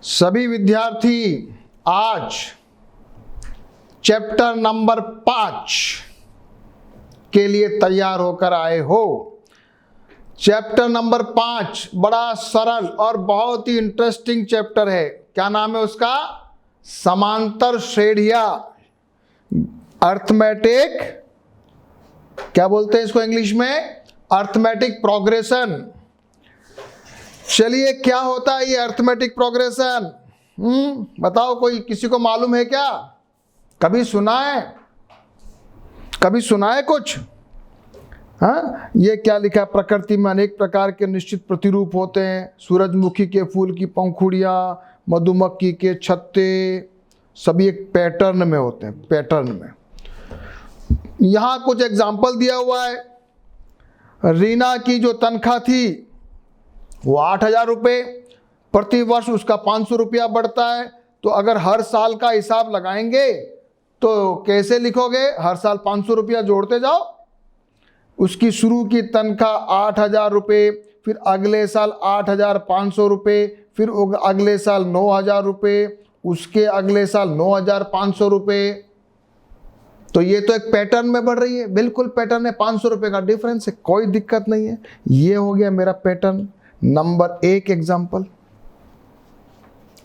सभी विद्यार्थी आज चैप्टर नंबर 5 के लिए तैयार होकर आए हो। चैप्टर नंबर 5 बड़ा सरल और बहुत ही इंटरेस्टिंग चैप्टर है। क्या नाम है उसका? समांतर श्रेणियां, अर्थमेटिक, क्या बोलते हैं इसको इंग्लिश में? Arithmetic progression. चलिए, क्या होता है ये अर्थमेटिक प्रोग्रेशन? बताओ, कोई किसी को मालूम है क्या? कभी सुना है? कभी सुना है कुछ? हाँ, ये क्या लिखा है? प्रकृति में अनेक प्रकार के निश्चित प्रतिरूप होते हैं। सूरजमुखी के फूल की पंखुड़ियां, मधुमक्खी के छत्ते, सभी एक पैटर्न में होते हैं, पैटर्न में। यहां कुछ एग्जाम्पल दिया हुआ है। रीना की जो तनख्वाह थी वो 8,000 रुपये, प्रति वर्ष उसका 500 रुपया बढ़ता है। तो अगर हर साल का हिसाब लगाएंगे तो कैसे लिखोगे? हर साल 500 रुपया जोड़ते जाओ। उसकी शुरू की तनख्वाह 8,000 रुपये, फिर अगले साल 8,500 रुपये, फिर अगले साल 9,000 रुपये, उसके अगले साल 9,500 रुपये। तो ये तो एक पैटर्न में बढ़ रही है, बिल्कुल पैटर्न है, 500 रुपये का डिफरेंस है, कोई दिक्कत नहीं है। ये हो गया मेरा pattern number 1 example.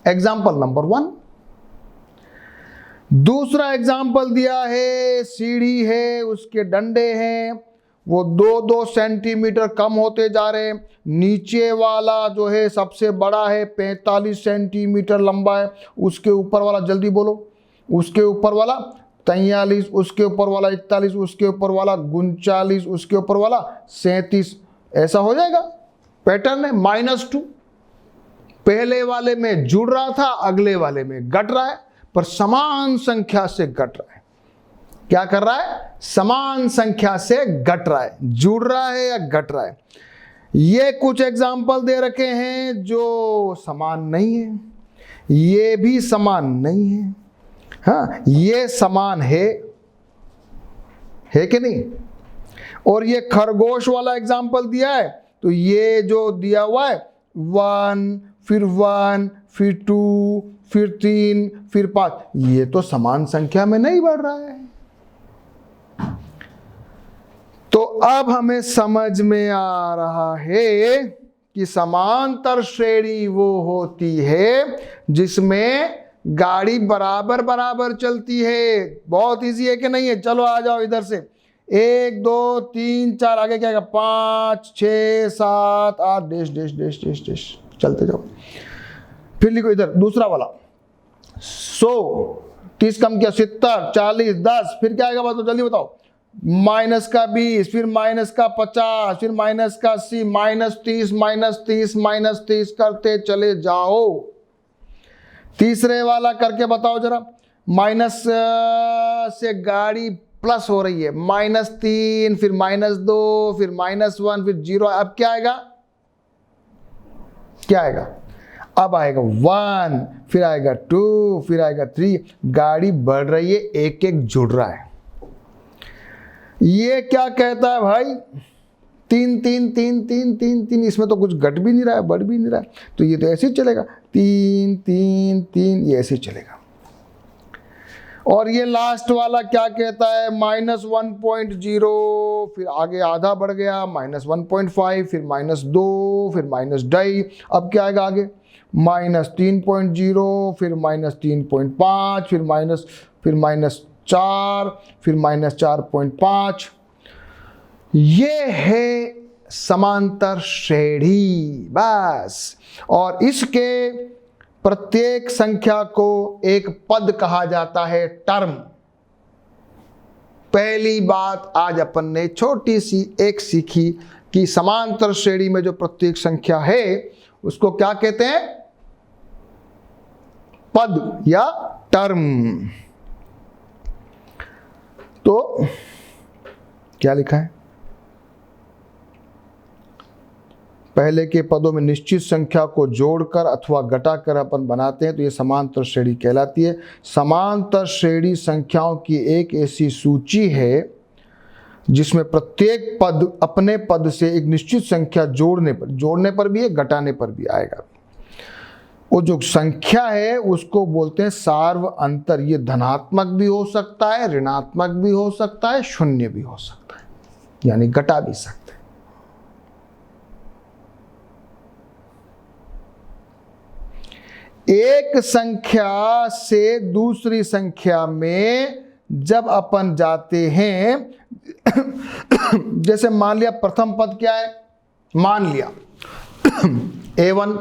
Example number 1। दूसरा एग्जाम्पल दिया है, सीढ़ी है, उसके डंडे हैं, वो 2-2 सेंटीमीटर कम होते जा रहे हैं। नीचे वाला जो है सबसे बड़ा है, 45 सेंटीमीटर लंबा है। उसके ऊपर वाला जल्दी बोलो, उसके ऊपर वाला 43, उसके ऊपर वाला 41, उसके ऊपर वाला 39, उसके ऊपर वाला 37। ऐसा हो जाएगा। पैटर्न है -2। पहले वाले में जुड़ रहा था, अगले वाले में घट रहा है, पर समान संख्या से घट रहा है। क्या कर रहा है? समान संख्या से घट रहा है। जुड़ रहा है या घट रहा है? ये कुछ एग्जाम्पल दे रखे हैं जो समान नहीं है, ये भी समान नहीं है। हाँ, ये समान है कि नहीं? और ये खरगोश वाला एग्जाम्पल दिया है, तो ये जो दिया हुआ है 1, फिर 1, फिर 2, फिर 3, फिर 5, ये तो समान संख्या में नहीं बढ़ रहा है। तो अब हमें समझ में आ रहा है कि समांतर श्रेणी वो होती है जिसमें गाड़ी बराबर बराबर चलती है। बहुत इजी है कि नहीं है? चलो आ जाओ इधर से। 1 2 3 4, आगे क्या है? 5 6 7 8, dash dash dash dash dash, चलते जाओ। फिर लिखो इधर दूसरा वाला, 100, 30 कम किया 70, 40, 10, फिर क्या आएगा? बताओ, जल्दी बताओ। -20, फिर -50, फिर -80, -30, -30, -30 करते चले जाओ। तीसरे वाला करके बताओ जरा। माइनस से गाड़ी प्लस हो रही है, -3, फिर -2, फिर -1, फिर 0। अब क्या आएगा? क्या आएगा? अब आएगा 1, फिर आएगा 2, फिर आएगा 3। गाड़ी बढ़ रही है, एक एक जुड़ रहा है। ये क्या कहता है भाई? 3 3 3 3 3 3, इसमें तो कुछ घट भी नहीं रहा है, बढ़ भी नहीं रहा है। तो ये तो ऐसे ही चलेगा, 3 3 3, ये ऐसे ही चलेगा। और ये लास्ट वाला क्या कहता है? -1.0, फिर आगे आधा बढ़ गया, -1.5, फिर -2, फिर -2.5। अब क्या आएगा आगे? -3.0, फिर -3.5, फिर -4, फिर -4.5। ये है समांतर श्रेणी, बस। और इसके प्रत्येक संख्या को एक पद कहा जाता है, टर्म। पहली बात आज अपन ने छोटी सी एक सीखी कि समांतर श्रेणी में जो प्रत्येक संख्या है उसको क्या कहते हैं? पद या टर्म। तो क्या लिखा है? पहले के पदों में निश्चित संख्या को जोड़कर अथवा घटाकर अपन बनाते हैं तो ये समांतर श्रेणी कहलाती है। समांतर श्रेणी संख्याओं की एक ऐसी सूची है जिसमें प्रत्येक पद अपने पद से एक निश्चित संख्या जोड़ने पर भी है, घटाने पर भी आएगा। वो जो संख्या है उसको बोलते हैं सार्व अंतर। ये धनात्मक भी हो सकता है, ऋणात्मक भी हो सकता है, शून्य भी हो सकता है, यानी घटा भी सकते हैं। एक संख्या से दूसरी संख्या में जब अपन जाते हैं, जैसे मान लिया प्रथम पद क्या है, मान लिया A1,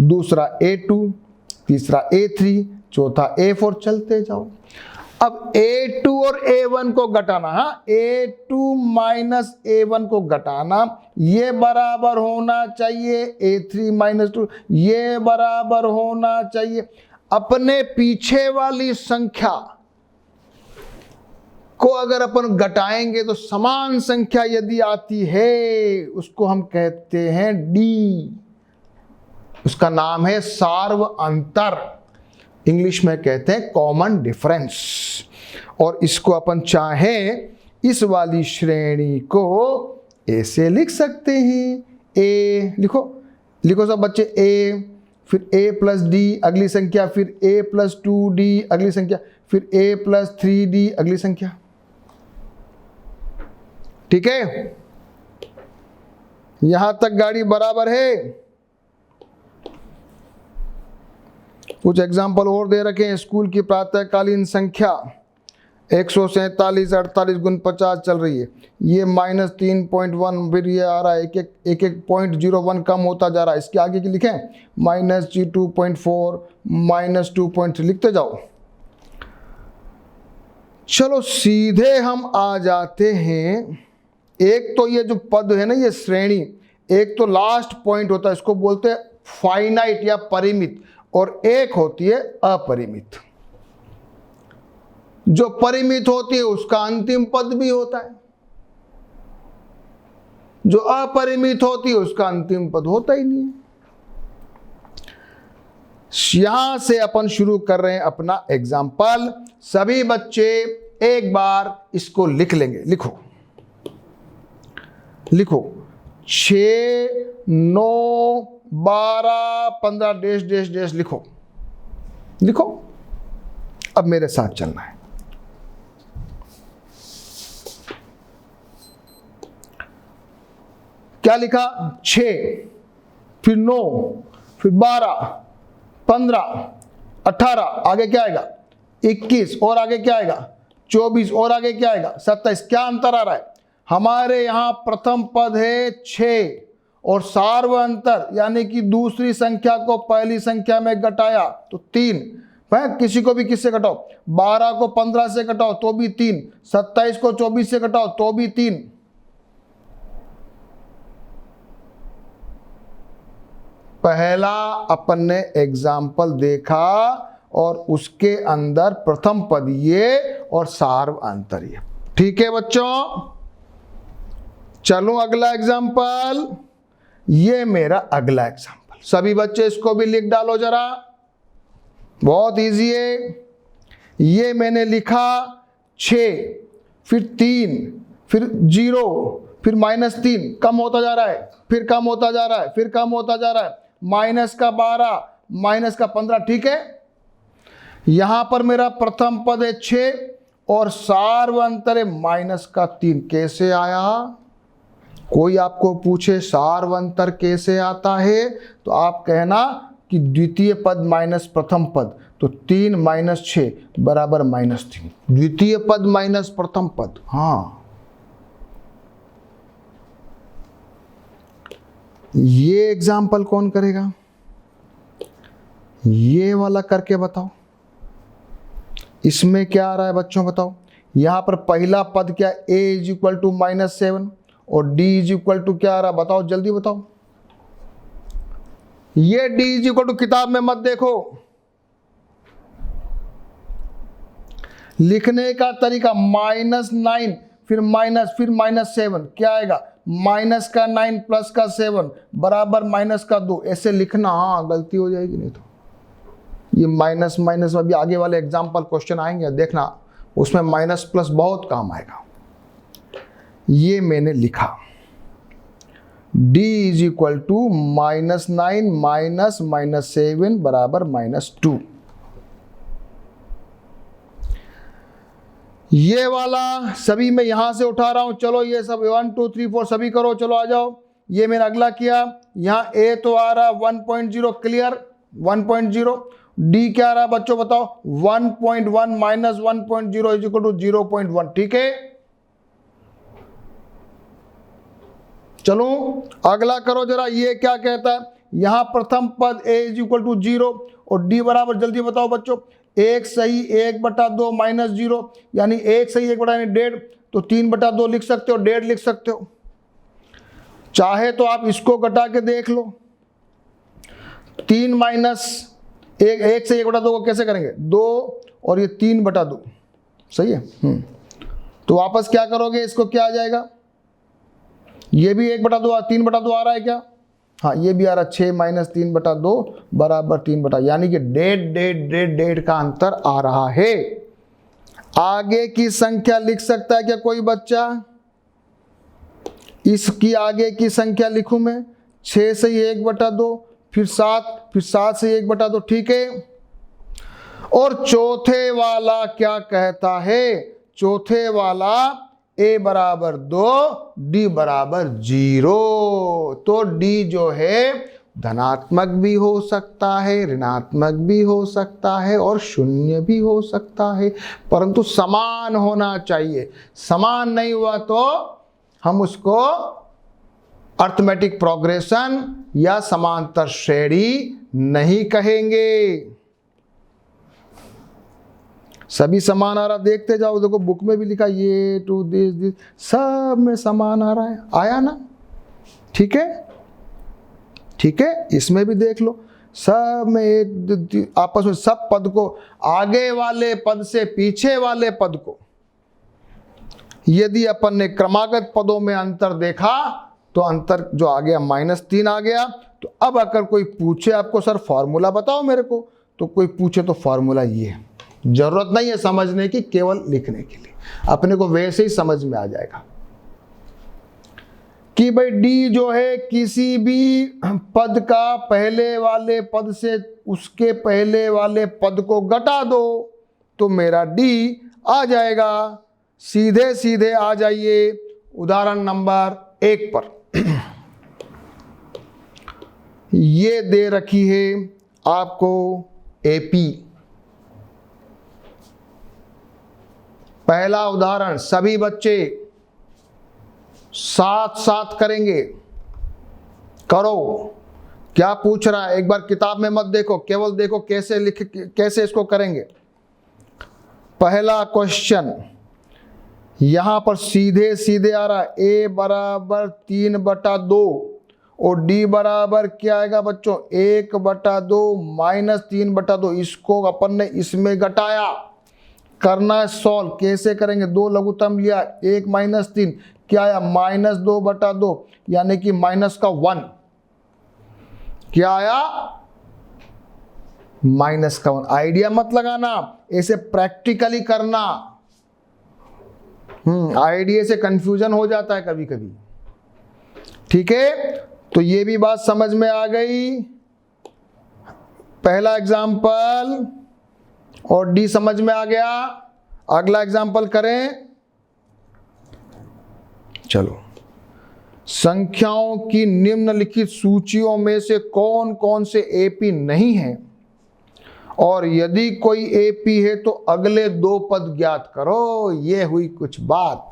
दूसरा A2, तीसरा A3, चौथा A4, चलते जाओ। अब A2 और A1 को घटाना, हाँ, A2 माइनस A1 को घटाना, ये बराबर होना चाहिए A3 माइनस 2, ये बराबर होना चाहिए। अपने पीछे वाली संख्या को अगर अपन घटाएंगे तो समान संख्या यदि आती है उसको हम कहते हैं D, उसका नाम है सार्व अंतर, इंग्लिश में कहते हैं कॉमन डिफरेंस। और इसको अपन चाहें इस वाली श्रेणी को ऐसे लिख सकते हैं, A लिखो, लिखो सब बच्चे, A, फिर A प्लस डी अगली संख्या, फिर A प्लस 2D अगली संख्या, फिर A प्लस 3D अगली संख्या। ठीक है, यहां तक गाड़ी बराबर है। कुछ एग्जाम्पल और दे रखे हैं। स्कूल की प्रातःकालीन संख्या 147 48 गुण 50 चल रही है, ये -3.1, फिर ये आ रहा है एक 0.01 कम होता जा रहा है। इसके आगे की लिखें -2.4 -2.3, लिखते जाओ। चलो सीधे हम आ जाते हैं, एक तो ये जो पद है ना, ये श्रेणी, एक तो लास्ट पॉइंट होता है, इसको बोलते हैं फाइनाइट या परिमित, और एक होती है अपरिमित। जो परिमित होती है उसका अंतिम पद भी होता है, जो अपरिमित होती है उसका अंतिम पद होता ही नहीं है। यहां से अपन शुरू कर रहे हैं अपना एग्जाम्पल। सभी बच्चे एक बार इसको लिख लेंगे। लिखो लिखो 6 9 12 15 डैश डैश डैश, लिखो लिखो। अब मेरे साथ चलना है। क्या लिखा? 6, फिर 9, फिर 12, 15, 18, आगे क्या आएगा? 21, और आगे क्या आएगा? 24, और आगे क्या आएगा? 27। क्या अंतर आ रहा है? हमारे यहां प्रथम पद है 6 और सार्व अंतर यानी कि दूसरी संख्या को पहली संख्या में घटाया तो 3। किसी को भी किससे घटाओ, 12 को 15 से घटाओ तो भी 3, 27 को 24 से घटाओ तो भी 3। पहला अपन ने एग्जाम्पल देखा और उसके अंदर प्रथम पद ये और सार्व अंतर ये। ठीक है बच्चों, चलो अगला एग्जाम्पल। ये मेरा अगला एग्जाम्पल, सभी बच्चे इसको भी लिख डालो जरा, बहुत इजी है। ये मैंने लिखा 6, फिर 3, फिर 0, फिर -3, कम होता जा रहा है, फिर कम होता जा रहा है, फिर कम होता जा रहा है, -12, -15। ठीक है, यहां पर मेरा प्रथम पद है 6 और सार्व अंतर है -3। कैसे आया? कोई आपको पूछे सार्व अंतर कैसे आता है तो आप कहना कि द्वितीय पद माइनस प्रथम पद, तो 3 - 6 बराबर -3। द्वितीय पद माइनस प्रथम पद। हाँ, ये एग्जाम्पल कौन करेगा? ये वाला करके बताओ। इसमें क्या आ रहा है बच्चों बताओ? यहां पर पहला पद क्या? a = -7 और d = क्या आ रहा? बताओ जल्दी बताओ। ये d = किताब में मत देखो, लिखने का तरीका -9 फिर -7, क्या आएगा? -9 + 7 बराबर -2, ऐसे लिखना। हाँ, गलती हो जाएगी नहीं तो ये माइनस अभी आगे वाले एग्जाम्पल क्वेश्चन आएंगे, देखना उसमें माइनस प्लस बहुत काम आएगा। ये मैंने लिखा। d is equal to -9 minus -7 बराबर -2। ये वाला सभी मैं यहां से उठा रहा हूं, चलो ये सब 1 2 3 4 सभी करो, चलो आ जाओ। ये मेरा अगला किया, यहाँ a तो आ रहा 1.0 क्लियर 1.0, d क्या आ रहा बच्चों बताओ 1.1 माइनस 1.0 इज इक्वल टू 0.1। ठीक है, चलो अगला करो जरा, ये क्या कहता है, यहां प्रथम पद a इज इक्वल टू 0 और d बराबर, जल्दी बताओ बच्चों, 1 सही 1/2 माइनस 0, यानी 1 सही 1 बटा 1.5, तो 3/2 लिख सकते हो, 1.5 लिख सकते हो। चाहे तो आप इसको घटा के देख लो, 3 माइनस 1 से 1/2 को कैसे करेंगे 2, और ये 3/2 सही है। तो वापस क्या करोगे, इसको क्या आ जाएगा, ये भी 1/2 3/2 आ रहा है क्या, हाँ ये भी आ रहा 6 माइनस 3/2 बराबर 3/, यानी कि 1.5 का अंतर आ रहा है। आगे की संख्या लिख सकता है क्या कोई बच्चा, इसकी आगे की संख्या लिखूं मैं, 6 से 1/2, फिर 7 से 1/2, ठीक है। और चौथे वाला क्या कहता है, चौथे वाला a बराबर 2 d बराबर 0। तो d जो है धनात्मक भी हो सकता है, ऋणात्मक भी हो सकता है और शून्य भी हो सकता है, परंतु समान होना चाहिए। समान नहीं हुआ तो हम उसको अर्थमेटिक प्रोग्रेशन या समांतर श्रेणी नहीं कहेंगे। सभी समान आ रहा, देखते जाओ, देखो बुक में भी लिखा ये टू दिस सब में समान आ रहा है, आया ना, ठीक है, ठीक है, इसमें भी देख लो, सब में आपस में सब पद को, आगे वाले पद से पीछे वाले पद को यदि अपन ने क्रमागत पदों में अंतर देखा तो अंतर जो आ गया -3 आ गया। तो अब अगर कोई पूछे आपको सर फॉर्मूला बताओ मेरे को, तो कोई पूछे तो फॉर्मूला ये है, जरूरत नहीं है समझने की, केवल लिखने के लिए, अपने को वैसे ही समझ में आ जाएगा कि भाई d जो है किसी भी पद का पहले वाले पद से उसके पहले वाले पद को घटा दो तो मेरा d आ जाएगा। सीधे सीधे आ जाइए उदाहरण नंबर 1 पर। ये दे रखी है आपको AP। पहला उदाहरण सभी बच्चे साथ साथ करेंगे, करो। क्या पूछ रहा है, एक बार किताब में मत देखो, केवल देखो कैसे कैसे इसको करेंगे। पहला क्वेश्चन यहां पर सीधे सीधे आ रहा है, a बराबर 3/2 और d बराबर क्या आएगा बच्चों 1/2 माइनस 3/2। इसको अपन ने इसमें घटाया, करना है सॉल्व, कैसे करेंगे, 2 लघुत्तम लिया, 1 माइनस 3 क्या आया -2/2, यानी कि माइनस का 1, क्या आया माइनस का 1। आइडिया मत लगाना, ऐसे प्रैक्टिकली करना, आइडिया से कंफ्यूजन हो जाता है कभी कभी, ठीक है। तो ये भी बात समझ में आ गई, पहला एग्जाम्पल, और डी समझ में आ गया। अगला एग्जाम्पल करें, चलो। संख्याओं की निम्नलिखित सूचियों में से कौन कौन से एपी नहीं है, और यदि कोई एपी है तो अगले 2 पद ज्ञात करो। ये हुई कुछ बात,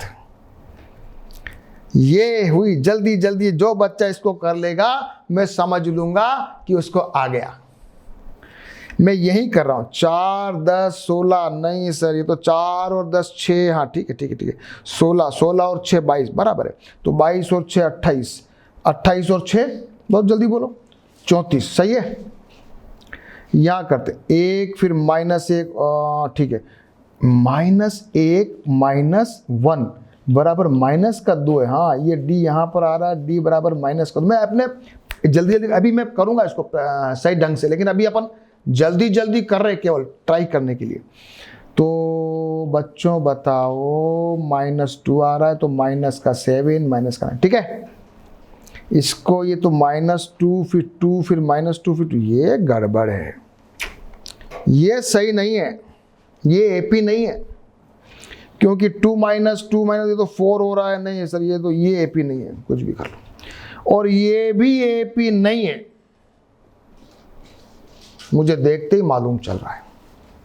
ये हुई जल्दी जल्दी। जो बच्चा इसको कर लेगा मैं समझ लूंगा कि उसको आ गया। मैं यही कर रहा हूं, 4 10 16, नहीं सर ये तो 4 और 10 6, हाँ ठीक है ठीक है ठीक है, 16 और 6 22 बराबर है, तो 22 और 6 28, 28 और 6 बहुत जल्दी बोलो 34, सही है। यहां करते 1 फिर -1, ठीक है, -1 -1 बराबर -2 है। हाँ ये d यहाँ पर आ रहा है, d बराबर -2। मैं अपने जल्दी जल्दी अभी मैं करूंगा इसको सही ढंग से, लेकिन अभी अपन जल्दी जल्दी कर रहे, केवल ट्राई करने के लिए। तो बच्चों बताओ -2 आ रहा है तो -7 -9, ठीक है। इसको ये तो -2 फिर 2 फिर -2 फिर 2, ये गड़बड़ है, ये सही नहीं है, ये एपी नहीं है, क्योंकि 2 - 2 - ये तो 4 हो रहा है। नहीं है सर, ये एपी नहीं है, कुछ भी कर लो। और ये भी एपी नहीं है, मुझे देखते ही मालूम चल रहा है।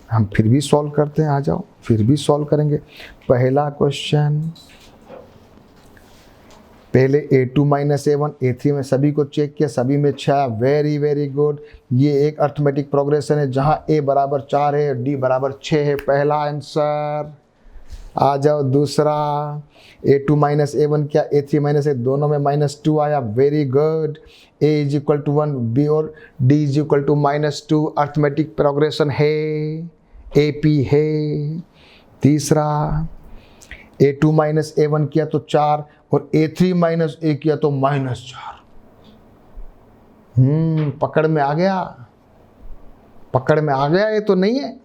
हम फिर भी सॉल्व करते हैं, आ जाओ, फिर भी सॉल्व करेंगे। पहला क्वेश्चन, पहले A2 - A1 A3 में सभी को चेक किया, सभी में 6, वेरी वेरी गुड। ये एक अर्थमेटिक प्रोग्रेशन है जहां A बराबर 4 है, D बराबर 6 है, पहला आंसर। आ जाओ दूसरा, A2 - A1 क्या, A3 - A दोनों में -2 आया, वेरी गुड। A = 1, B और D = -2, अर्थमेटिक प्रोग्रेशन है, AP है। तीसरा, A2 - A1 किया तो 4 और A3 - A किया तो -4। पकड़ में आ गया, पकड़ में आ गया, ये तो नहीं है,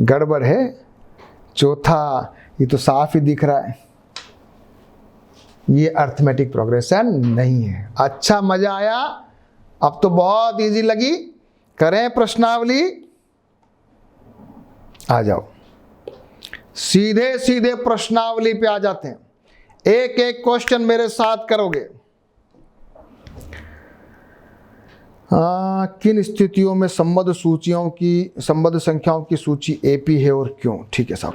गड़बड़ है। चौथा, ये तो साफ ही दिख रहा है, ये अर्थमेटिक प्रोग्रेशन नहीं है। अच्छा, मजा आया? अब तो बहुत इजी लगी। करें प्रश्नावली, आ जाओ, सीधे सीधे प्रश्नावली पे आ जाते हैं। एक एक क्वेश्चन मेरे साथ करोगे। किन स्थितियों में संबद्ध संख्याओं की सूची एपी है और क्यों? ठीक है साहब।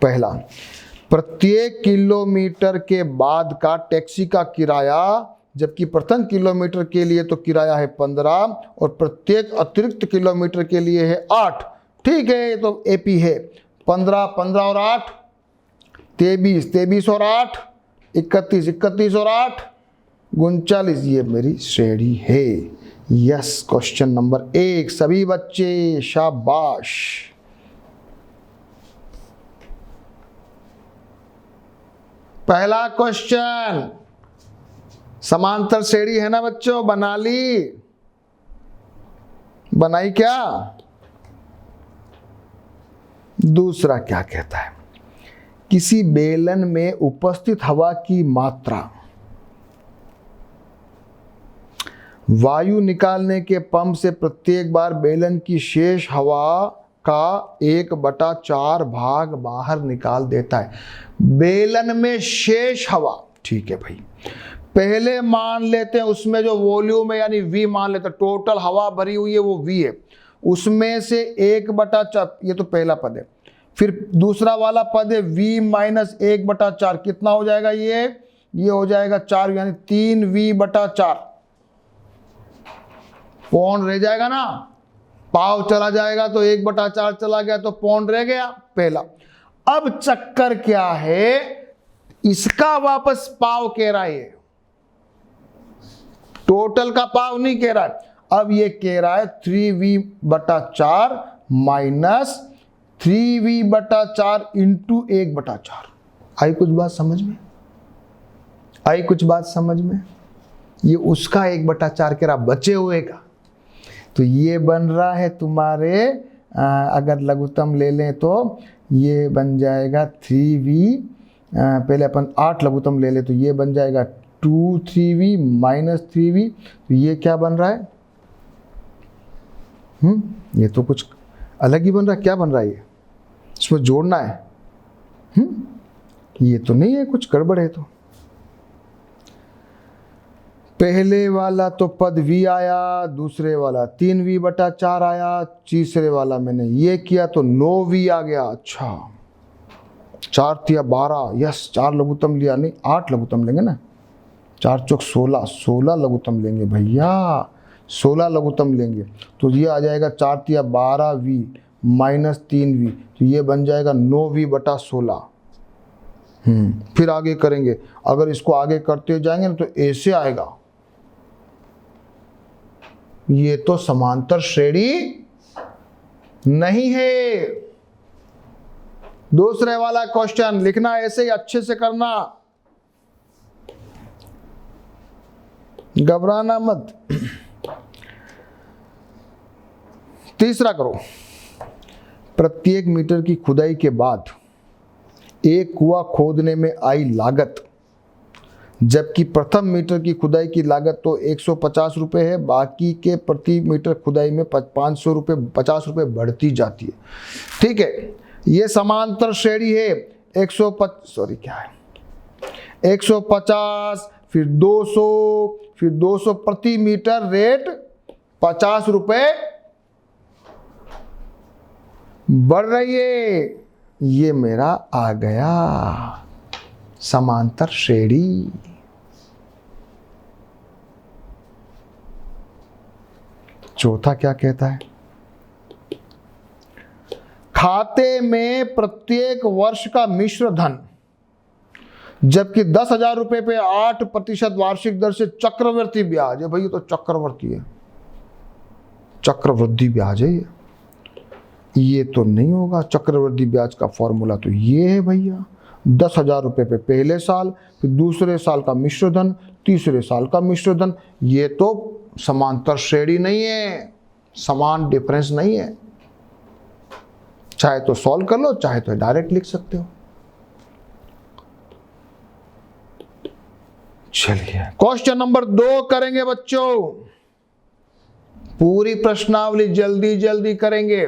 पहला, प्रत्येक किलोमीटर के बाद का टैक्सी का किराया, जबकि प्रथम किलोमीटर के लिए तो किराया है 15 और प्रत्येक अतिरिक्त किलोमीटर के लिए है 8। ठीक है, ये तो एपी है। 15 15 और 8 23 23 और 8 31 31 और 8 39, ये मेरी श्रेणी है। यस, क्वेश्चन नंबर 1, सभी बच्चे शाबाश। पहला क्वेश्चन, समांतर श्रेणी है ना बच्चों, बना ली? बनाई क्या? दूसरा क्या कहता है, किसी बेलन में उपस्थित हवा की मात्रा वायु निकालने के पंप से प्रत्येक बार बेलन की शेष हवा का 1/4 भाग बाहर निकाल देता है। बेलन में शेष हवा, ठीक है भाई, पहले मान लेते हैं उसमें जो वॉल्यूम है यानी V मान लेते हैं, टोटल हवा भरी हुई है वो V है, उसमें से 1/4, ये तो पहला पद है। फिर दूसरा वाला पद है V - 1/4, कितना हो जाएगा ये हो जाएगा 4, यानी 3V/4। पौंड रह जाएगा ना, पाव चला जाएगा तो 1/4 चला गया तो पौंड रह गया पहला। अब चक्कर क्या है, इसका वापस पाव कह रहा है, टोटल का पाव नहीं कह रहा है। अब ये कह रहा है 3V/4 माइनस 3V/4 इंटू 1/4। आई कुछ बात समझ में? आई कुछ बात समझ में? ये उसका 1/4 कह रहा, बचे हुए का। तो ये बन रहा है तुम्हारे, अगर लघुत्तम ले लें तो ये बन जाएगा 3V, पहले अपन 8 लघुत्तम ले ले तो ये बन जाएगा 2/3V माइनस 3V। तो ये क्या बन रहा है? ये तो कुछ अलग ही बन रहा है। क्या बन रहा है ये? इसमें जोड़ना है। ये तो नहीं है, कुछ गड़बड़ है। तो पहले वाला तो पद V आया, दूसरे वाला 3V/4 आया, तीसरे वाला मैंने ये किया तो 9V आ गया। अच्छा, 4 तिया 12, यस, 4 लघुत्तम लिया, नहीं 8 लघुत्तम लेंगे ना, 4 चौक 16, 16 लघुत्तम लेंगे भैया, 16 लघुत्तम लेंगे। तो ये आ जाएगा 4 तिया 12V माइनस 3V, तो ये बन जाएगा 9V/16। फिर आगे करेंगे, अगर इसको आगे करते जाएंगे ना तो ऐसे आएगा। ये तो समांतर श्रेणी नहीं है। दूसरे वाला क्वेश्चन लिखना ऐसे ही, अच्छे से करना, घबराना मत। तीसरा करो, प्रत्येक मीटर की खुदाई के बाद एक कुआं खोदने में आई लागत जबकि प्रथम मीटर की खुदाई की लागत तो 150 रुपये है, बाकी के प्रति मीटर खुदाई में 500 रुपये 50 रुपये बढ़ती जाती है। ठीक है, ये समांतर श्रेणी है। 150, फिर 200, फिर 200 प्रति मीटर, रेट 50 रुपये बढ़ रही है। ये मेरा आ गया समांतर श्रेणी। चौथा क्या कहता है? खाते में प्रत्येक वर्ष का मिश्र धन, जबकि 10,000 रुपए पे 8% वार्षिक दर से चक्रवर्ती ब्याज है। भाई ये तो चक्रवर्ती है, चक्रवृद्धि ब्याज है ये तो नहीं होगा। चक्रवृद्धि ब्याज का फॉर्मूला तो ये है भैया, 10,000 रुपए पे पहले साल, फिर दूसरे साल का मिश्र धन, तीसरे साल का मिश्र धन। ये तो समांतर श्रेणी नहीं है, समान डिफरेंस नहीं है। चाहे तो सॉल्व कर लो, चाहे तो डायरेक्ट लिख सकते हो। चलिए क्वेश्चन नंबर 2 करेंगे बच्चों। पूरी प्रश्नावली जल्दी जल्दी करेंगे।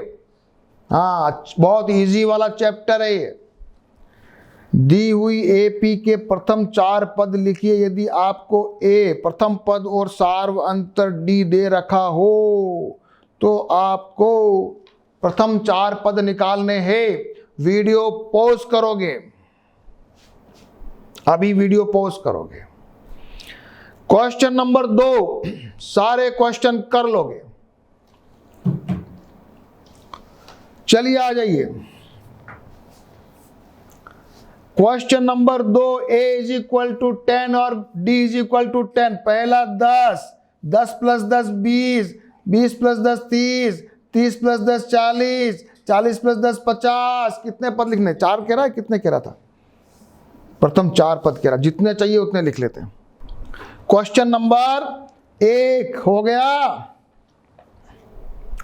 हाँ, बहुत इजी वाला चैप्टर है ये। दी हुई एपी के प्रथम 4 पद लिखिए। यदि आपको ए प्रथम पद और सार्व अंतर डी दे रखा हो तो आपको प्रथम 4 पद निकालने हैं। वीडियो पॉज करोगे, अभी वीडियो पॉज करोगे। क्वेश्चन नंबर 2 सारे क्वेश्चन कर लोगे। चलिए आ जाइए। क्वेश्चन नंबर 2, a = 10 और d = 10। पहला 10, 10 + 10 20, 20 + 10 30, 30 + 10 40, 40 + 10 50। कितने पद लिखने? 4 कह रहा है, कितने कह रहा था? प्रथम 4 पद कह रहा। जितने चाहिए उतने लिख लेते हैं। क्वेश्चन नंबर 1 हो गया।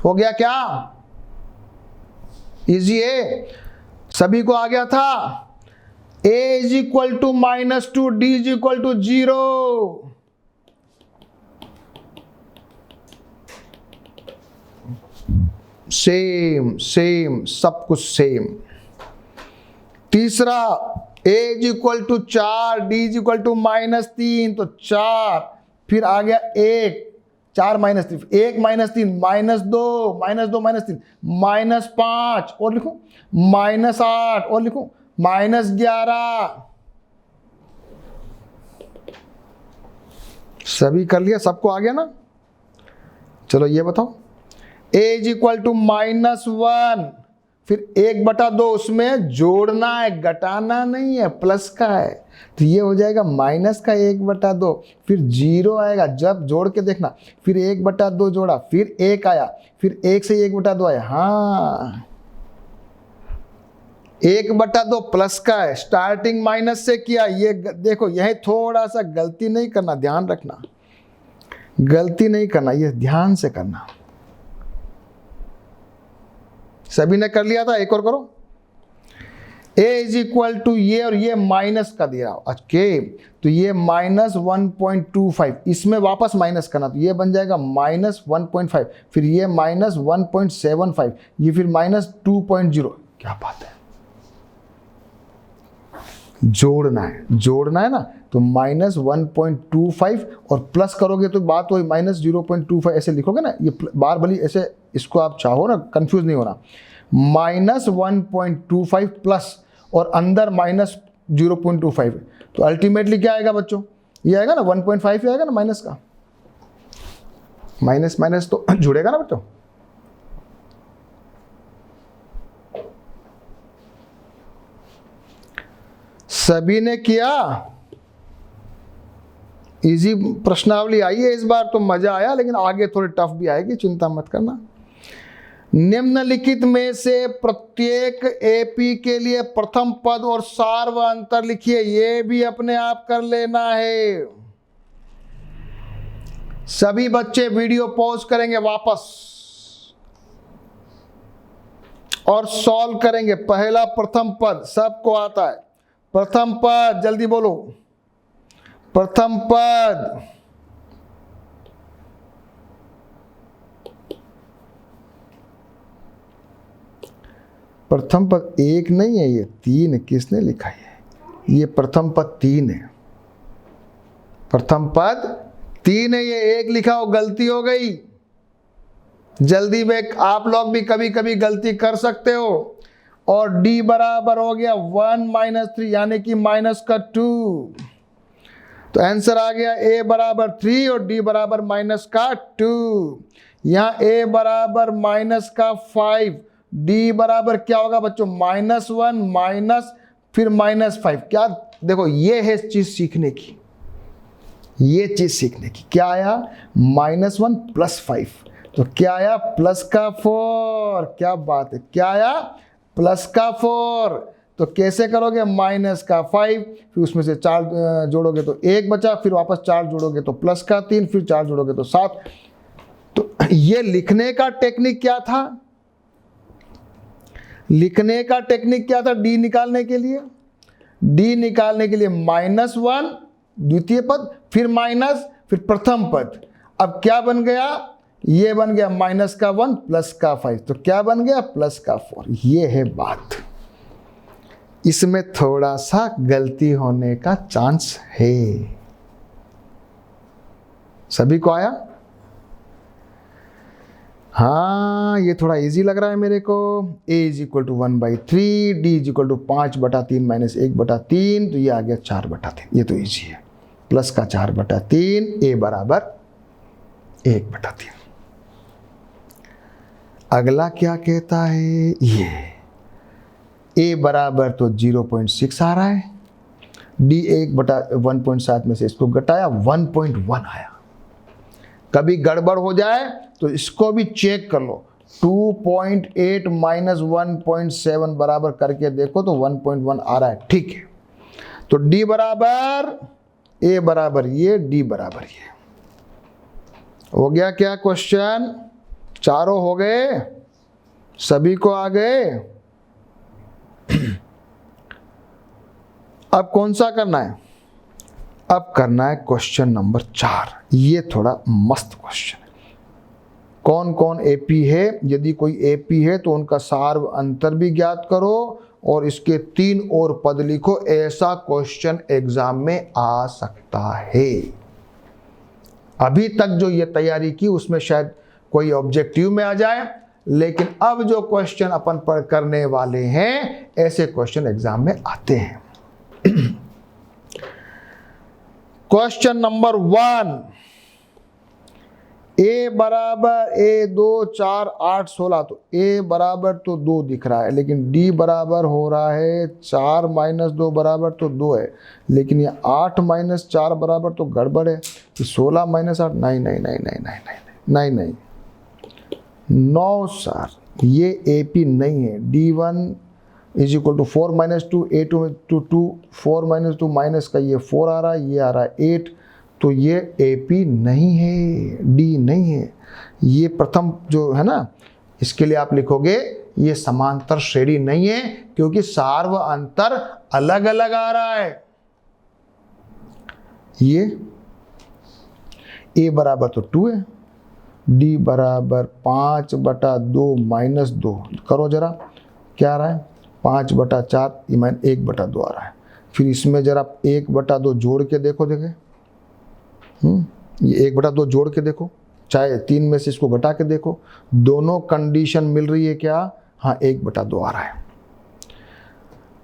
हो गया क्या? इजी है, सभी को आ गया था। a = -2, d = 0। सेम सेम, सब कुछ सेम। तीसरा a = 4, d = -3, तो 4, फिर आ गया 1, 4 - 3, 1 - 3 -2, -2 -3 -5, और लिखो -8, और लिखो -11। सभी कर लिया? सबको आ गया ना? चलो ये बताओ, a = -1, फिर 1/2 उसमें जोड़ना है, घटाना नहीं है, प्लस का है, तो ये हो जाएगा माइनस का 1/2। फिर 0 आएगा, जब जोड़ के देखना, फिर 1/2 जोड़ा, फिर 1 आया, फिर 1 से 1/2 आया। हाँ, 1/2 प्लस का है, स्टार्टिंग माइनस से किया। ये देखो, यही थोड़ा सा गलती नहीं करना, ध्यान रखना, गलती नहीं करना, ये ध्यान से करना। सभी ने कर लिया था? एक और करो। a = ये, और ये माइनस का दिया। ओके, तो ये -1.25, इसमें वापस माइनस करना, तो ये बन जाएगा -1.5, फिर ये -1.75, ये फिर -2.0। क्या बात है, जोड़ना है, जोड़ना है ना, तो -1.25 और प्लस करोगे तो बात वही -0.25 ऐसे लिखोगे ना। ये बार भली ऐसे, इसको आप चाहो ना, कंफ्यूज नहीं होना। -1.25 प्लस और अंदर -0.25, तो अल्टीमेटली क्या आएगा बच्चों? ये आएगा ना 1.5 आएगा ना, माइनस का। माइनस माइनस तो जुड़ेगा ना बच्चों। सभी ने किया? इजी प्रश्नावली आई है इस बार, तो मजा आया, लेकिन आगे थोड़ी टफ भी आएगी, चिंता मत करना। निम्नलिखित में से प्रत्येक एपी के लिए प्रथम पद और सार्व अंतर लिखिए। ये भी अपने आप कर लेना है। सभी बच्चे वीडियो पॉज करेंगे वापस और सॉल्व करेंगे। पहला प्रथम पद सबको आता है। प्रथम पद जल्दी बोलो। प्रथम पद, प्रथम पद एक नहीं है, ये 3, किसने लिखा है? ये प्रथम पद 3 है, प्रथम पद 3 है, ये 1 लिखा हो, गलती हो गई। जल्दी में आप लोग भी कभी कभी गलती कर सकते हो। और d बराबर हो गया 1 - 3 यानी कि माइनस का 2, तो आंसर आ गया a बराबर 3 और d बराबर माइनस का 2। यहाँ a बराबर माइनस का 5, d बराबर क्या होगा बच्चों? -1 माइनस फिर -5। क्या देखो, ये है चीज सीखने की, ये चीज सीखने की। क्या आया? -1 + 5, तो क्या आया? प्लस का 4। क्या बात है, क्या आया? प्लस का 4। तो कैसे करोगे? माइनस का 5, फिर उसमें से 4 जोड़ोगे तो 1 बचा, फिर वापस 4 जोड़ोगे तो प्लस का 3, फिर 4 जोड़ोगे तो 7। तो ये लिखने का टेक्निक क्या था? लिखने का टेक्निक क्या था? डी निकालने के लिए, डी निकालने के लिए -1 द्वितीय पद, फिर माइनस, फिर प्रथम पद। अब क्या बन गया? ये बन गया -1 प्लस का 5, तो क्या बन गया? प्लस का 4। ये है बात, इसमें थोड़ा सा गलती होने का चांस है। सभी को आया? हाँ, ये थोड़ा इजी लग रहा है मेरे को। a = 1/3, d = 5/3 - 1/3, तो ये आ गया 4/3। ये तो इजी है। प्लस का 4/3, a बराबर 1/3। अगला क्या कहता है? ये a बराबर तो 0.6 आ रहा है, d 1/1.7 में से इसको घटाया 1.1 आया। कभी गड़बड़ हो जाए तो इसको भी चेक कर लो। 2.8 - 1.7 बराबर करके देखो तो 1.1 आ रहा है, ठीक है। तो d बराबर, a बराबर ये, d बराबर ये। हो गया क्या क्वेश्चन? चारों हो गए? सभी को आ गए? अब कौन सा करना है? अब करना है क्वेश्चन नंबर 4। ये थोड़ा मस्त क्वेश्चन है। कौन कौन एपी है? यदि कोई एपी है तो उनका सार्व अंतर भी ज्ञात करो और इसके 3 और पद लिखो। ऐसा क्वेश्चन एग्जाम में आ सकता है। अभी तक जो ये तैयारी की उसमें शायद कोई ऑब्जेक्टिव में आ जाए, लेकिन अब जो क्वेश्चन अपन पर करने वाले हैं, ऐसे क्वेश्चन एग्जाम में आते हैं। क्वेश्चन नंबर 1, a बराबर 1 2 4 8 16, तो a बराबर तो 2 दिख रहा है, लेकिन d बराबर हो रहा है 4 - 2 बराबर तो 2 है, लेकिन ये 8 - 4 बराबर तो गड़बड़ है। तो 16 - 8, नहीं नहीं नहीं नहीं नहीं नहीं नहीं नहीं, नो सर, ये AP नहीं है। D1 = 4 - 2, A2 to 2, 4 - 2 माइनस का ये 4 आ रहा है, ये आ रहा है 8, तो ये AP नहीं है, D नहीं है। ये प्रथम जो है ना, इसके लिए आप लिखोगे ये समांतर श्रेणी नहीं है, क्योंकि सार्व अंतर अलग अलग आ रहा है। ये A बराबर तो 2 है, D बराबर 5/2 - 2, करो जरा, क्या आ रहा है? 5/4 1/2 आ रहा है। फिर इसमें जरा 1/2 जोड़ के देखो, देखे ये 1/2 जोड़ के देखो, चाहे 3 में से इसको घटा के देखो, दोनों कंडीशन मिल रही है क्या? हाँ, 1/2 आ रहा है।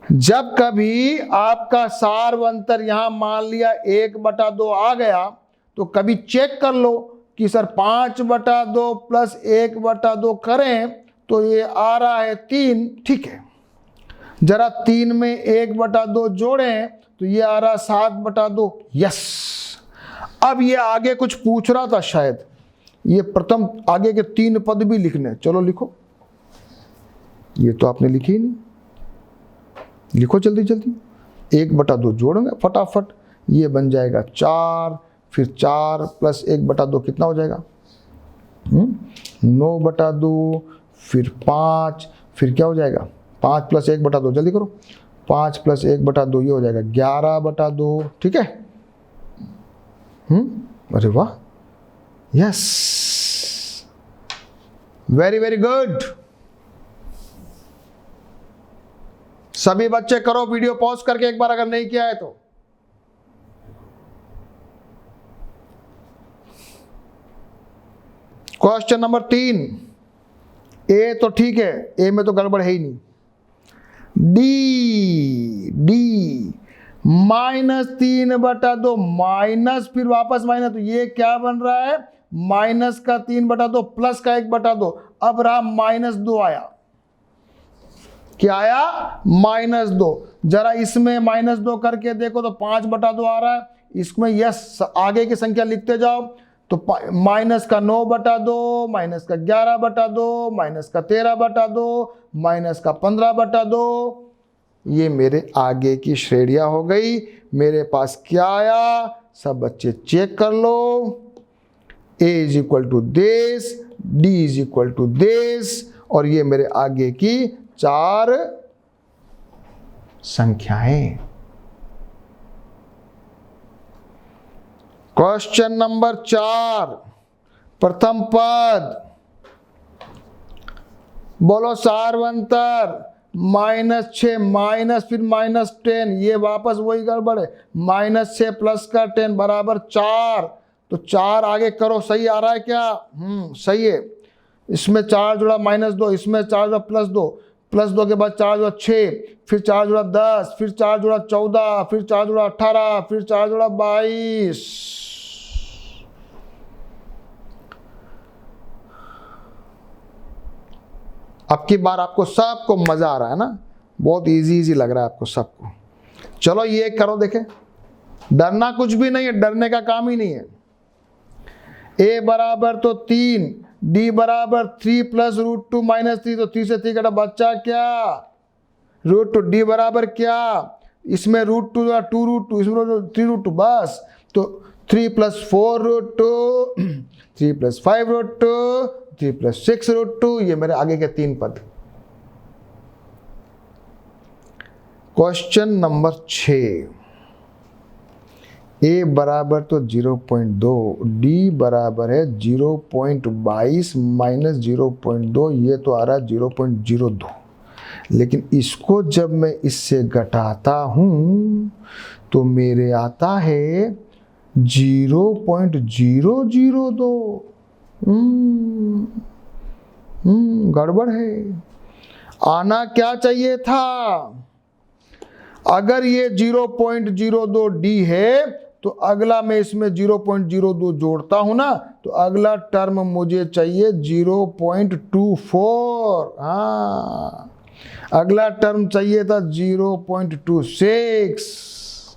जब कभी आपका सार्व अंतर यहां मान लिया 1/2 आ गया, तो कभी चेक कर लो कि सर 5/2 + 1/2 करें तो ये आ रहा है 3, ठीक है। जरा 3 में 1/2 जोड़ें तो ये आ रहा 7/2, यस। अब ये आगे कुछ पूछ रहा था शायद, ये प्रथम आगे के 3 पद भी लिखने, चलो लिखो। ये तो आपने लिखी ही नहीं, लिखो जल्दी जल्दी। 1/2 जोड़ेंगे फटाफट, ये बन जाएगा 4, फिर 4 + 1/2 कितना हो जाएगा? 9/2, फिर 5, फिर क्या हो जाएगा? 5 + 1/2, जल्दी करो। 5 + 1/2 ये हो जाएगा 11/2, ठीक है। अरे वाह, यस, वेरी वेरी गुड। सभी बच्चे करो, वीडियो पॉज करके एक बार अगर नहीं किया है तो। क्वेश्चन नंबर 3, ए तो ठीक है, ए में तो गड़बड़ है ही नहीं। डी -3/2 माइनस, फिर वापस माइनस, तो ये क्या बन रहा है, माइनस का 3/2 प्लस का 1/2। अब रहा -2 आया, क्या आया, -2। जरा इसमें -2 करके देखो तो 5/2 आ रहा है। इसमें यस, आगे की संख्या लिखते जाओ तो माइनस का 9/2, माइनस का 11/2, माइनस का 13/2, माइनस का 15/2। ये मेरे आगे की श्रेणियां हो गई। मेरे पास क्या आया, सब बच्चे चेक कर लो। a is equal to this, d is equal to this, और ये मेरे आगे की 4 संख्याएं। क्वेश्चन नंबर 4, प्रथम पद, बोलो सारवंतर। -6 माइनस, फिर -10, ये वापस वही गड़बड़ है। -6 प्लस का 10 बराबर 4, तो 4 आगे करो, सही आ रहा है क्या, सही है। इसमें 4 जुड़ा -2, इसमें 4 जुड़ा +2, +2 के बाद 4 जुड़ा 6, फिर 4 जुड़ा 10, फिर 4 जुड़ा 14, फिर 4 जुड़ा 18, फिर 4 जुड़ा 22। अब की बार आपको सबको मजा आ रहा है ना, बहुत इजी लग रहा है आपको सबको। चलो ये करो, देखें, डरना कुछ भी नहीं है, डरने का काम ही नहीं है। a बराबर तो 3, d बराबर 3 + √2 - 3, तो 3 से 3 कटा, बच्चा क्या, √2। d बराबर क्या, इसमें √2 2√2, इसमें 3√2, बस। तो 3 + 4√2, 3 + 5√2, 3 + 6√2, ये मेरे आगे के 3 पद। क्वेश्चन नंबर 6, a बराबर तो 0.2, d बराबर है 0.22 - 0.2, ये तो आ रहा है 0.02। लेकिन इसको जब मैं इससे घटाता हूं तो मेरे आता है 0.002। गड़बड़ है, आना क्या चाहिए था। अगर ये 0.02 d है तो अगला मैं इसमें 0.02 जोड़ता हूं ना, तो अगला टर्म मुझे चाहिए 0.24। हाँ, अगला टर्म चाहिए था 0.26,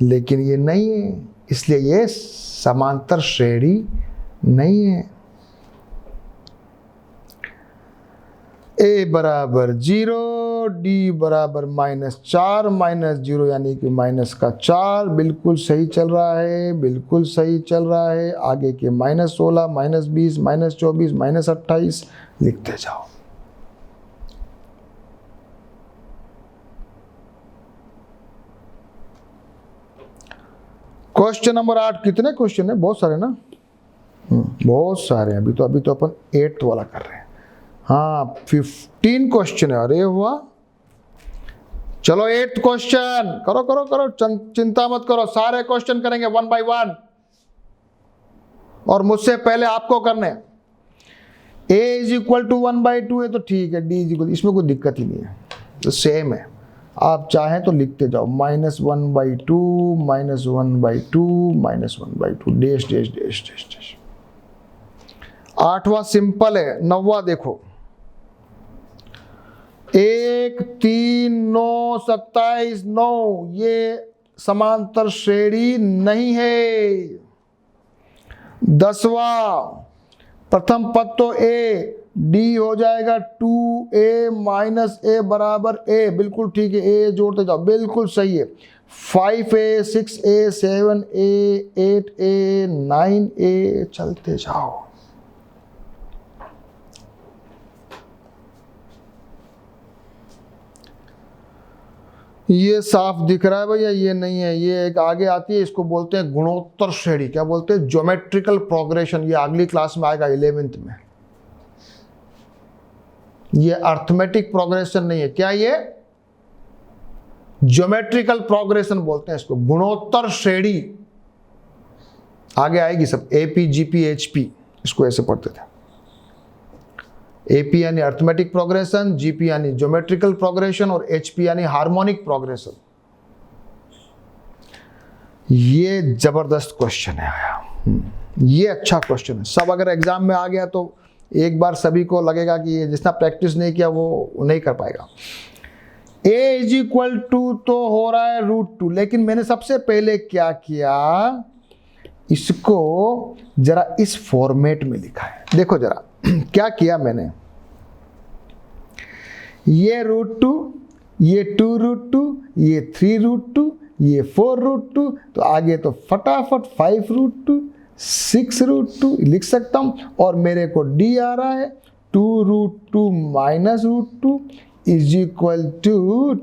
लेकिन ये नहीं है, इसलिए ये समांतर श्रेणी नहीं है। a बराबर 0, d बराबर -4 - 0 यानी कि -4, बिल्कुल सही चल रहा है, बिल्कुल सही चल रहा है। आगे के -16, -20, -24, -28 लिखते जाओ। क्वेश्चन नंबर 8, कितने क्वेश्चन है, बहुत सारे ना, बहुत सारे हैं। अभी तो अपन 8th वाला कर रहे हैं। हाँ, 15 क्वेश्चन है, अरे वाह। चलो 8th क्वेश्चन, करो करो करो, चिंता मत करो, सारे क्वेश्चन करेंगे 1 by 1, और मुझसे पहले आपको करने। a = 1/2 है तो ठीक है, d = इसमें कोई दिक्कत ही नहीं है, तो सेम है। आप चाहें तो लिखते जाओ, -1/2, -1/2, -1/2, dash dash dash dash dash. 8वां सिंपल है, 9वां देखो। 1, 3, 9, 27, 9, ये समांतर श्रेणी नहीं है। 10वां, प्रथम पद तो a, d हो जाएगा 2a - a बराबर a, बिल्कुल ठीक है, a जोड़ते जाओ, बिल्कुल सही है। 5a, 6a, 7a, 8a, 9a, चलते जाओ। ये साफ दिख रहा है भैया, ये नहीं है, ये एक आगे आती है, इसको बोलते हैं गुणोत्तर श्रेणी। क्या बोलते हैं? Geometrical progression. ये अगली क्लास में आएगा 11th में। ये अर्थमेटिक प्रोग्रेशन नहीं है। क्या ये? ज्योमेट्रिकल प्रोग्रेशन बोलते हैं इसको, गुणोत्तर श्रेणी। आगे आएगी सब, एपी जीपी एचपी, इसको ऐसे पढ़ते थे। एपी यानी अर्थमेटिक प्रोग्रेशन, जीपी यानी ज्योमेट्रिकल प्रोग्रेशन, और एचपी यानी हार्मोनिक प्रोग्रेशन। ये जबरदस्त क्वेश्चन है आया। ये अच्छा क्वेश्चन है। सब अगर एग्जाम में आ गया तो एक बार सभी को लगेगा कि ये जिसने प्रैक्टिस नहीं किया वो नहीं कर पाएगा। a इज इक्वल टू तो हो रहा है √2, लेकिन मैंने सबसे पहले क्या किया, इसको जरा इस फॉर्मेट में लिखा है। देखो जरा क्या किया मैंने, ये √2, ये 2√2, ये 3√2, ये 4√2, तो आगे तो फटाफट 5√2, 6√2 लिख सकता हूं। और मेरे को d आ रहा है 2√2 minus √2 is equal to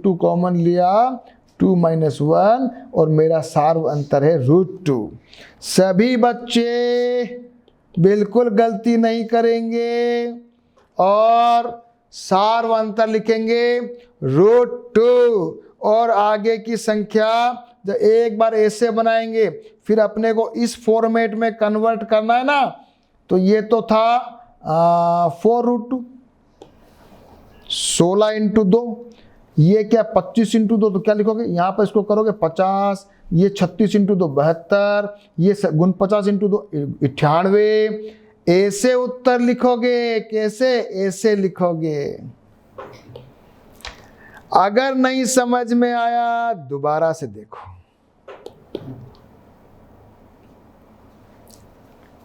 2 common लिया, 2 माइनस 1, और मेरा सार्व अंतर है √2। सभी बच्चे बिल्कुल गलती नहीं करेंगे और सार्व अंतर लिखेंगे √2, और आगे की संख्या जब एक बार ऐसे बनाएंगे, फिर अपने को इस फॉर्मेट में कन्वर्ट करना है ना, तो ये तो था 4√2, 16 इंटू 2, ये क्या 25 इंटू 2, तो क्या लिखोगे यहाँ पर, इसको करोगे 50, ये 36 इंटू 2 72, ये 49 इंटू 2 98। ऐसे उत्तर लिखोगे। कैसे? ऐसे लिखोगे। अगर नहीं समझ में आया दोबारा से देखो।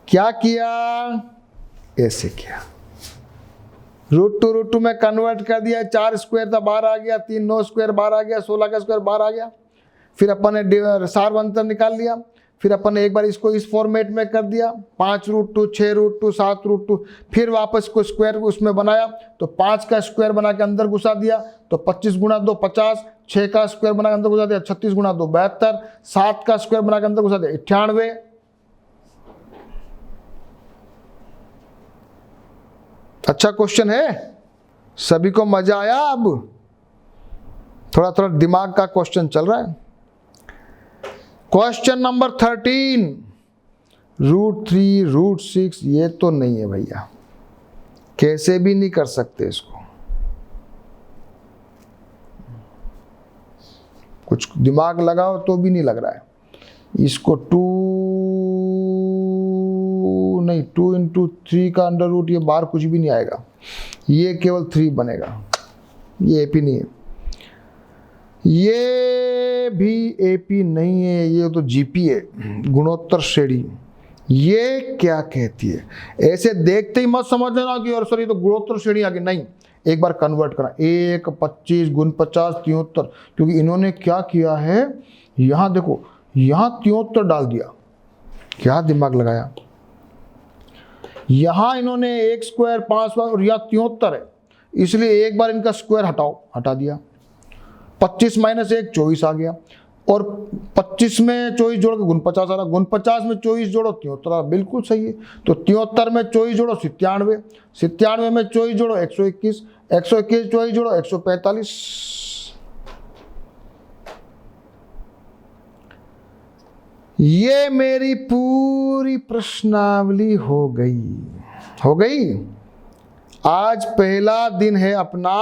क्या किया? ऐसे किया, √2 में कन्वर्ट कर दिया, 4 स्क्वायर था बाहर आ गया, 3 9 स्क्वायर बाहर आ गया, 16 का स्क्वायर बाहर आ गया। फिर अपन ने सार्व अंतर निकाल लिया, फिर अपन ने एक बार इसको इस फॉर्मेट में कर दिया, 5√2, 6√2, 7√2, फिर वापस को स्क्वायर उसमें बनाया, तो 5 का स्क्वायर बना के अंदर घुसा दिया, तो 25 गुणा 2 50, 6 का स्क्वायर बना के अंदर घुसा दिया 36 गुणा 2 72, 7 का स्क्वायर बना के अंदर घुसा दिया 98। अच्छा क्वेश्चन है, सभी को मजा आया? अब थोड़ा थोड़ा दिमाग का क्वेश्चन चल रहा है। क्वेश्चन नंबर 13, √3, √6, ये तो नहीं है भैया, कैसे भी नहीं कर सकते इसको। कुछ दिमाग लगाओ तो भी नहीं लग रहा है इसको। 2 इंटू 3 का अंडर √ ये बाहर कुछ भी नहीं आएगा, ये केवल 3 बनेगा। ये एपी नहीं है, ये भी एपी नहीं है, ये तो जीपी है, गुणोत्तर श्रेणी। ये क्या कहती है? ऐसे देखते ही मत समझ लेना कि और सर ये तो गुणोत्तर श्रेणी आ गई। नहीं, एक बार कन्वर्ट करना, 1 25 गुण 50 73, क्योंकि इन्होंने क्या किया है, यहां देखो, यहां 73 डाल दिया। क्या दिमाग लगाया, यहां इन्होंने 1 स्क्वायर 5 स्क्वायर और यहां 73 है, इसलिए एक बार इनका स्क्वायर हटा दिया। 25 माइनस 1 24 आ गया, और 25 में 24 जोड़ के 49 आ रहा, 49 में 24 जोड़ो 73, बिल्कुल सही है। तो 73 में 24 जोड़ो 97, 97 में 24 जोड़ो 121, 121 24 जोड़ो 145। ये मेरी पूरी प्रश्नावली हो गई। आज पहला दिन है अपना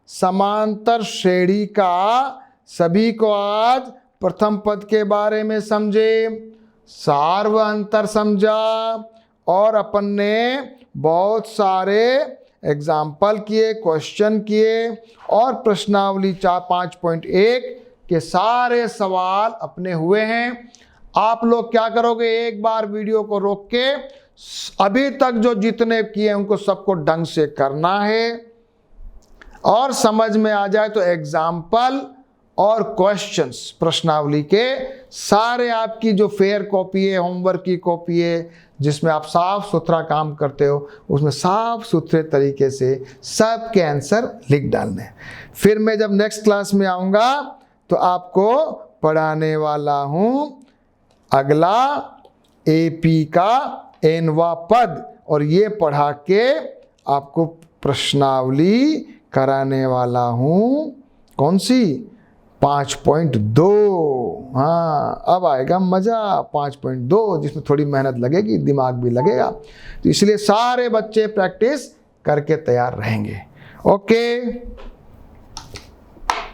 समांतर श्रेणी का। सभी को आज प्रथम पद के बारे में समझे, सार्व अंतर समझा, और अपन ने बहुत सारे एग्जाम्पल किए, क्वेश्चन किए, और प्रश्नावली 5.1 के सारे सवाल अपने हुए हैं। आप लोग क्या करोगे, एक बार वीडियो को रोक के अभी तक जो जितने किए उनको सबको ढंग से करना है, और समझ में आ जाए तो एग्जाम्पल और क्वेश्चंस प्रश्नावली के सारे आपकी जो फेयर कॉपी है, होमवर्क की कॉपी है, जिसमें आप साफ सुथरा काम करते हो, उसमें साफ सुथरे तरीके से सबके आंसर लिख डालने हैं। फिर मैं जब नेक्स्ट क्लास में आऊँगा तो आपको पढ़ाने वाला हूँ अगला एपी का एनवा पद, और ये पढ़ा के आपको प्रश्नावली कराने वाला हूँ। कौन सी? 5.2। हाँ, अब आएगा मज़ा। 5.2 जिसमें थोड़ी मेहनत लगेगी, दिमाग भी लगेगा, तो इसलिए सारे बच्चे प्रैक्टिस करके तैयार रहेंगे। ओके।